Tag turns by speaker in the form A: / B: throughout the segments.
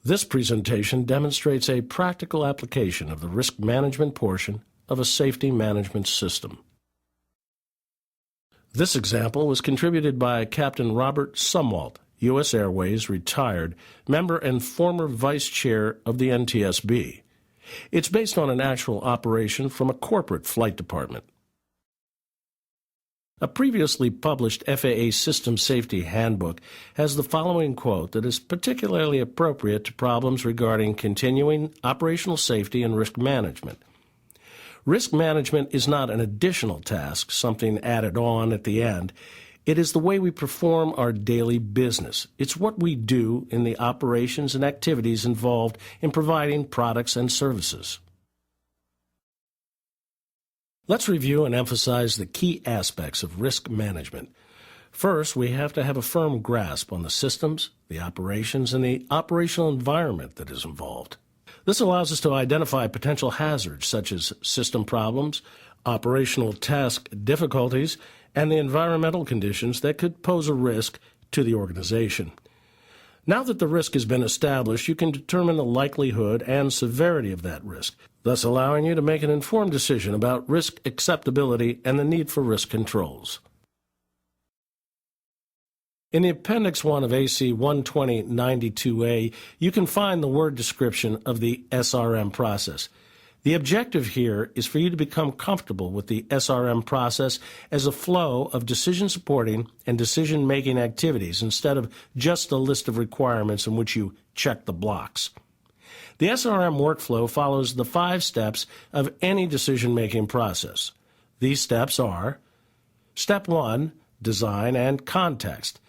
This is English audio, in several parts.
A: This presentation demonstrates a practical application of the risk management portion of a safety management system. This example was contributed by Captain Robert Sumwalt, U.S. Airways, retired, member and former vice chair of the NTSB. It's based on an actual operation from a corporate flight department. A previously published FAA System Safety Handbook has the following quote that is particularly appropriate to problems regarding continuing operational safety and risk management. Risk management is not an additional task, something added on at the end. It is the way we perform our daily business. It's what we do in the operations and activities involved in providing products and services. Let's review and emphasize the key aspects of risk management. First, we have to have a firm grasp on the systems, the operations, and the operational environment that is involved. This allows us to identify potential hazards such as system problems, operational task difficulties, and the environmental conditions that could pose a risk to the organization. Now that the risk has been established, you can determine the likelihood and severity of that risk, thus allowing you to make an informed decision about risk acceptability and the need for risk controls. In the Appendix 1 of AC 120-92A, you can find the word description of the SRM process. The objective here is for you to become comfortable with the SRM process as a flow of decision-supporting and decision-making activities instead of just a list of requirements in which you check the blocks. The SRM workflow follows the 5 steps of any decision-making process. These steps are: Step 1, design and context.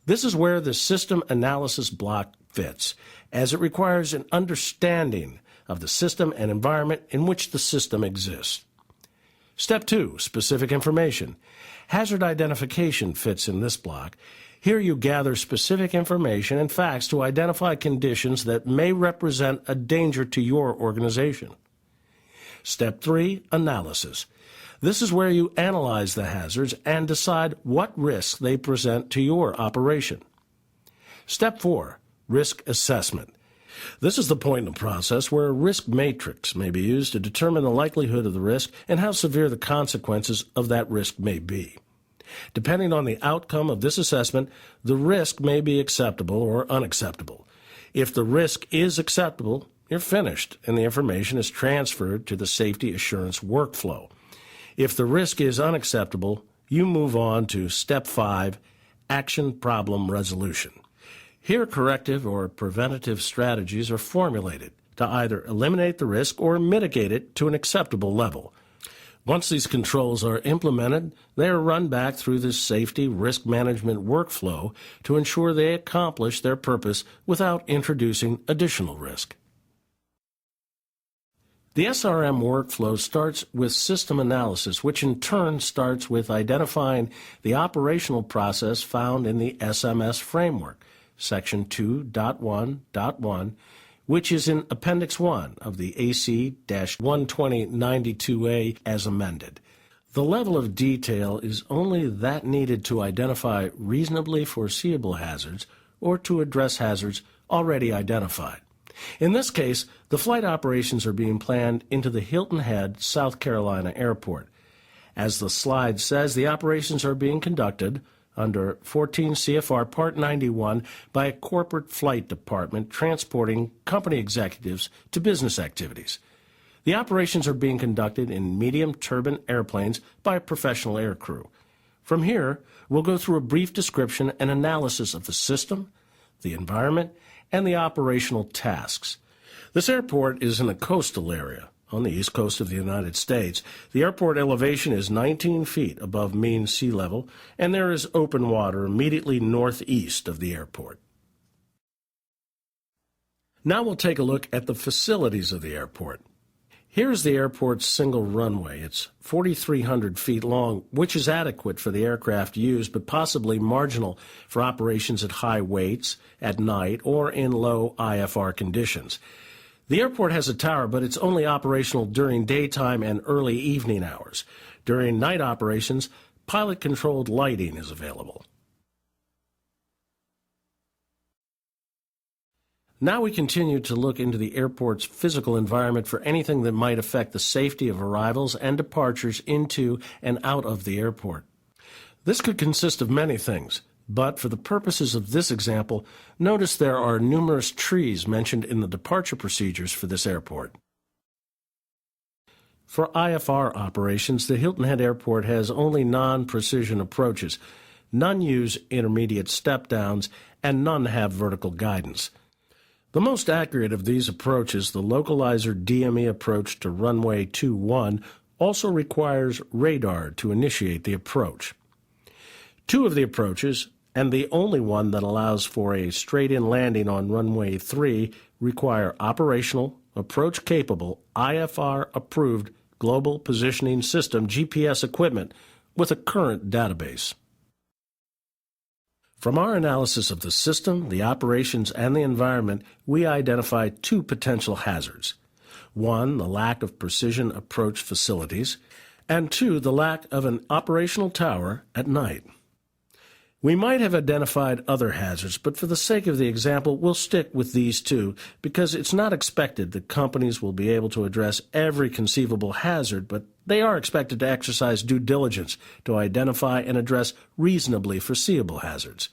A: This is where the system analysis block fits, as it requires an understanding of the system and environment in which the system exists. Step 2, specific information. Hazard identification fits in this block. Here you gather specific information and facts to identify conditions that may represent a danger to your organization. Step 3, analysis. This is where you analyze the hazards and decide what risks they present to your operation. Step 4, risk assessment. This is the point in the process where a risk matrix may be used to determine the likelihood of the risk and how severe the consequences of that risk may be. Depending on the outcome of this assessment, the risk may be acceptable or unacceptable. If the risk is acceptable, you're finished, and the information is transferred to the safety assurance workflow. If the risk is unacceptable, you move on to Step 5, action problem resolution. Here, corrective or preventative strategies are formulated to either eliminate the risk or mitigate it to an acceptable level. Once these controls are implemented, they are run back through the safety risk management workflow to ensure they accomplish their purpose without introducing additional risk. The SRM workflow starts with system analysis, which in turn starts with identifying the operational process found in the SMS framework, Section 2.1.1, which is in Appendix 1 of the AC-120-92A as amended. The level of detail is only that needed to identify reasonably foreseeable hazards or to address hazards already identified. In this case, the flight operations are being planned into the Hilton Head, South Carolina airport. As the slide says, the operations are being conducted under 14 CFR Part 91 by a corporate flight department transporting company executives to business activities. The operations are being conducted in medium turbine airplanes by a professional aircrew. From here, we'll go through a brief description and analysis of the system, the environment, and the operational tasks. This airport is in a coastal area on the east coast of the United States. The airport elevation is 19 feet above mean sea level, and there is open water immediately northeast of the airport. Now we'll take a look at the facilities of the airport. Here's the airport's single runway. It's 4,300 feet long, which is adequate for the aircraft used, but possibly marginal for operations at high weights, at night, or in low IFR conditions. The airport has a tower, but it's only operational during daytime and early evening hours. During night operations, pilot-controlled lighting is available. Now we continue to look into the airport's physical environment for anything that might affect the safety of arrivals and departures into and out of the airport. This could consist of many things, but for the purposes of this example, notice there are numerous trees mentioned in the departure procedures for this airport. For IFR operations, the Hilton Head Airport has only non-precision approaches. None use intermediate step-downs, and none have vertical guidance. The most accurate of these approaches, the localizer DME approach to runway 21, also requires radar to initiate the approach. Two of the approaches, and the only one that allows for a straight-in landing on runway 3, require operational, approach-capable, IFR-approved Global Positioning System GPS equipment with a current database. From our analysis of the system, the operations, and the environment, we identify two potential hazards. One, the lack of precision approach facilities, and two, the lack of an operational tower at night. We might have identified other hazards, but for the sake of the example, we'll stick with these two because it's not expected that companies will be able to address every conceivable hazard, but they are expected to exercise due diligence to identify and address reasonably foreseeable hazards.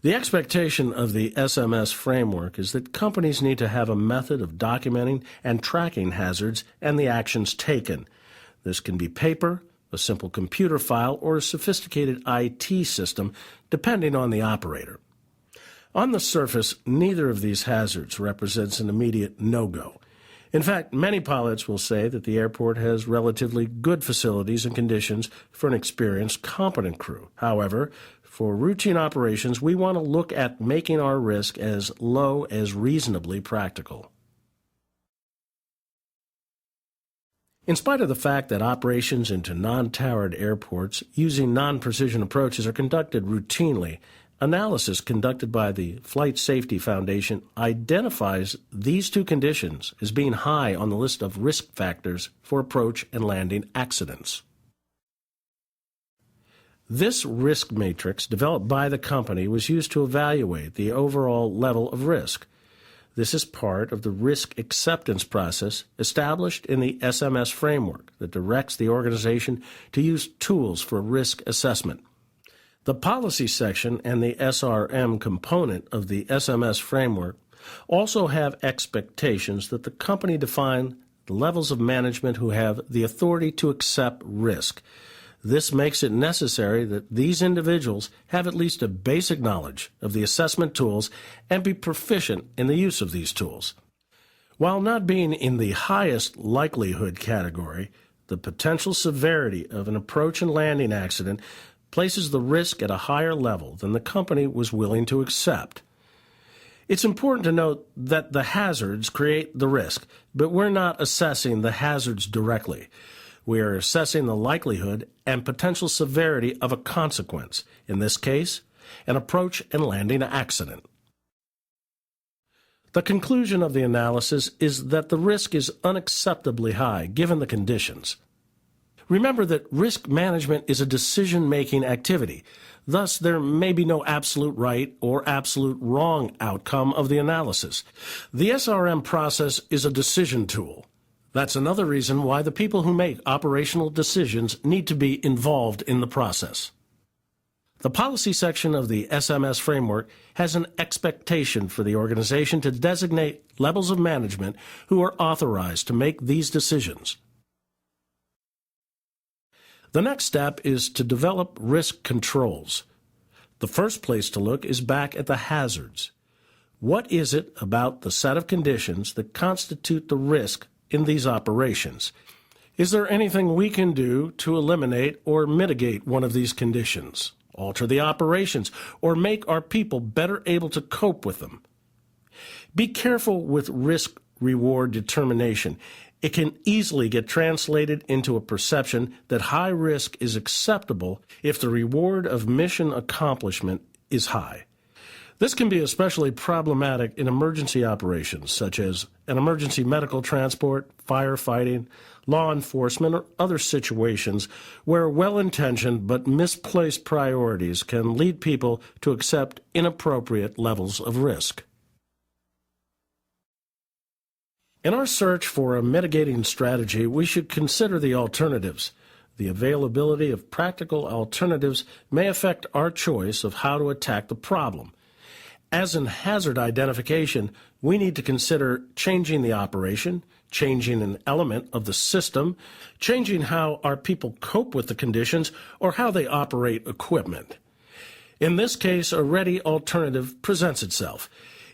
A: The expectation of the SMS framework is that companies need to have a method of documenting and tracking hazards and the actions taken. This can be paper, a simple computer file, or a sophisticated IT system, depending on the operator. On the surface, neither of these hazards represents an immediate no-go. In fact, many pilots will say that the airport has relatively good facilities and conditions for an experienced, competent crew. However, for routine operations, we want to look at making our risk as low as reasonably practical. In spite of the fact that operations into non-towered airports using non-precision approaches are conducted routinely, analysis conducted by the Flight Safety Foundation identifies these two conditions as being high on the list of risk factors for approach and landing accidents. This risk matrix developed by the company was used to evaluate the overall level of risk. This is part of the risk acceptance process established in the SMS framework that directs the organization to use tools for risk assessment. The policy section and the SRM component of the SMS framework also have expectations that the company define the levels of management who have the authority to accept risk. This makes it necessary that these individuals have at least a basic knowledge of the assessment tools and be proficient in the use of these tools. While not being in the highest likelihood category, the potential severity of an approach and landing accident places the risk at a higher level than the company was willing to accept. It's important to note that the hazards create the risk, but we're not assessing the hazards directly. We are assessing the likelihood and potential severity of a consequence, in this case, an approach and landing accident. The conclusion of the analysis is that the risk is unacceptably high given the conditions. Remember that risk management is a decision-making activity. Thus, there may be no absolute right or absolute wrong outcome of the analysis. The SRM process is a decision tool. That's another reason why the people who make operational decisions need to be involved in the process. The policy section of the SMS framework has an expectation for the organization to designate levels of management who are authorized to make these decisions. The next step is to develop risk controls. The first place to look is back at the hazards. What is it about the set of conditions that constitute the risk in these operations? Is there anything we can do to eliminate or mitigate one of these conditions, alter the operations, or make our people better able to cope with them? Be careful with risk-reward determination. It can easily get translated into a perception that high risk is acceptable if the reward of mission accomplishment is high. This can be especially problematic in emergency operations, such as an emergency medical transport, firefighting, law enforcement, or other situations where well-intentioned but misplaced priorities can lead people to accept inappropriate levels of risk. In our search for a mitigating strategy, we should consider the alternatives. The availability of practical alternatives may affect our choice of how to attack the problem. As in hazard identification, we need to consider changing the operation, changing an element of the system, changing how our people cope with the conditions, or how they operate equipment. In this case, a ready alternative presents itself.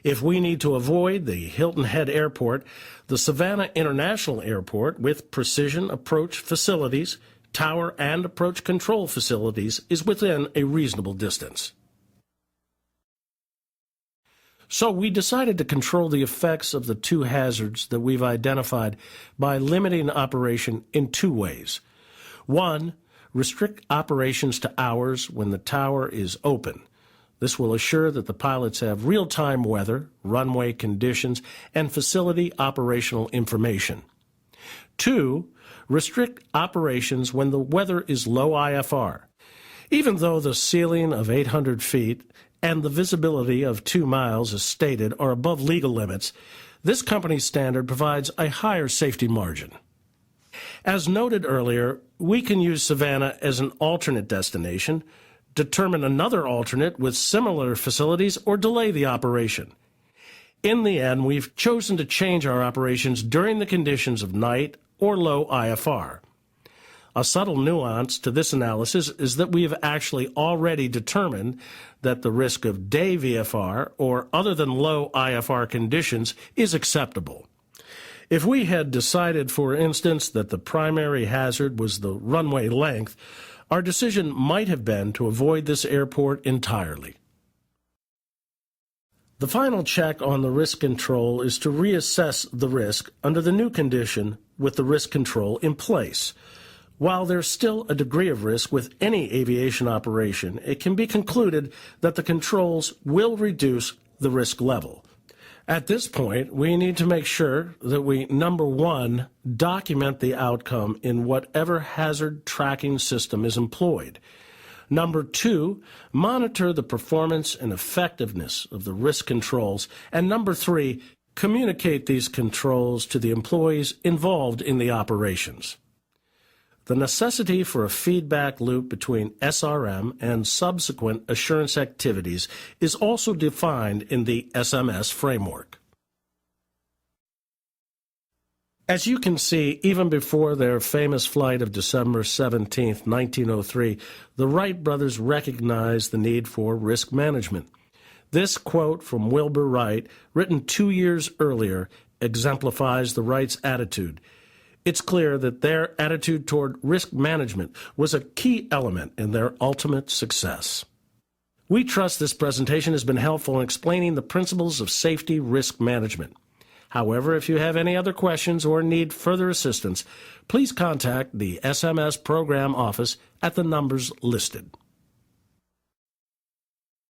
A: If we need to avoid the Hilton Head Airport, the Savannah International Airport with precision approach facilities, tower and approach control facilities is within a reasonable distance. So we decided to control the effects of the two hazards that we've identified by limiting operation in two ways. One, restrict operations to hours when the tower is open. This will assure that the pilots have real-time weather, runway conditions, and facility operational information. Two, restrict operations when the weather is low IFR. Even though the ceiling of 800 feet and the visibility of 2 miles as stated are above legal limits, this company's standard provides a higher safety margin. As noted earlier, we can use Savannah as an alternate destination, determine another alternate with similar facilities, or delay the operation. In the end, we've chosen to change our operations during the conditions of night or low IFR. A subtle nuance to this analysis is that we have actually already determined that the risk of day VFR or other than low IFR conditions is acceptable. If we had decided, for instance, that the primary hazard was the runway length, our decision might have been to avoid this airport entirely. The final check on the risk control is to reassess the risk under the new condition with the risk control in place. While there's still a degree of risk with any aviation operation, it can be concluded that the controls will reduce the risk level. At this point, we need to make sure that we, number one, document the outcome in whatever hazard tracking system is employed. Number two, monitor the performance and effectiveness of the risk controls. And number three, communicate these controls to the employees involved in the operations. The necessity for a feedback loop between SRM and subsequent assurance activities is also defined in the SMS framework. As you can see, even before their famous flight of December 17, 1903, the Wright brothers recognized the need for risk management. This quote from Wilbur Wright, written 2 years earlier, exemplifies the Wrights' attitude. It's clear that their attitude toward risk management was a key element in their ultimate success. We trust this presentation has been helpful in explaining the principles of safety risk management. However, if you have any other questions or need further assistance, please contact the SMS program office at the numbers listed.